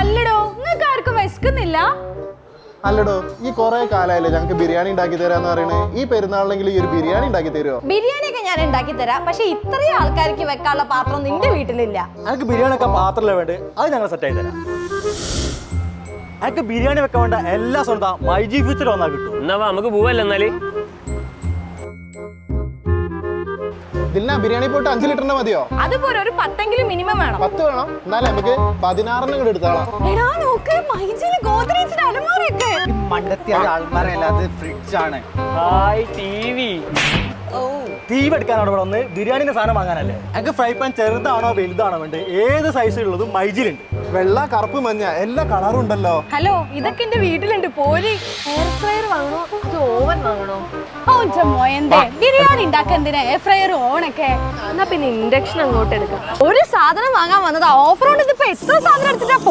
അല്ലടോ നിങ്ങൾക്ക് ആർക്കും വിശക്കുന്നില്ല? അല്ലടോ ഈ കുറെ കാലമായില്ലേ ഞങ്ങൾക്ക് ബിരിയാണി ഉണ്ടാക്കി തരാന്ന് പറയണേ. ഈ പെരുന്നാളിനെങ്കിലും ഈ ഒരു ബിരിയാണി ഉണ്ടാക്കി തരുമോ? ബിരിയാണി ഒക്കെ ഞാൻ ഉണ്ടാക്കി തരാം, പക്ഷെ ഇത്രയും ആൾക്കാർക്ക് വെക്കാനുള്ള പാത്രം നിന്റെ വീട്ടിലില്ല. എനിക്ക് ബിരിയാണി വെക്കാൻ പാത്രമല്ല വേണ്ടത്, അത് ഞങ്ങൾ സെറ്റായി തരാം. എനിക്ക് ബിരിയാണി വെക്കാൻ വേണ്ട എല്ലാ സ്വന്തം മൈജി ഫ്യൂച്ചർ വന്നാൽ കിട്ടും. എന്നാ നമുക്ക് പോവല്ലോ എന്നാല്. ഇതിനാ ബിരിയാണി പോയിട്ട് 5 ലിറ്ററിന്റെ മതിയോ? അതുപോലെ ഒരു 10 മിനിമം വേണം. 10 വേണം. എന്നാലും നമുക്ക് 16 കൂടെ എടുത്താളാം. എടാ നോക്ക്, മൈജിയിലെ ഗോദ്രേജിന്റെ അലമാരയൊക്കെ. മണ്ടത്തി അൽമാരല്ല, അത് ഫ്രിഡ്ജാണ്. Hi TV. ടി വി എടുക്കാനാണ് ഇവിടെ വന്ന്, ബിരിയാണിന്റെ സാധനം വാങ്ങാനല്ലേ. എനിക്ക് ഫ്രൈ പാൻ ചെറുതാണോ വലുതാണോ വേണ്ടത്, ഏത് സൈസിലുള്ളതും മൈജിയിലുണ്ട്. വെള്ള, കറുപ്പ്, മഞ്ഞ എല്ലാ കളറും ഉണ്ടല്ലോ. ഹലോ, ഇതൊക്കെ എന്റെ വീട്ടിലുണ്ട്. പോരി. എയർ ഫ്രയർ വാങ്ങണോ അത് ഓവൻ വാങ്ങണോ? ബിരിയാണി ഉണ്ടാക്കാൻ എന്തിനാ എയർ ഫ്രയർ ഓണൊക്കെ? എന്നാ പിന്നെ ഇൻഡക്ഷൻ അങ്ങോട്ട് എടുക്കാം. ഒരു സാധനം വാങ്ങാൻ വന്നതാ, ഓഫർ കൊണ്ട് ഇതിപ്പോ എത്ര സാധനം എടുത്തിട്ടാ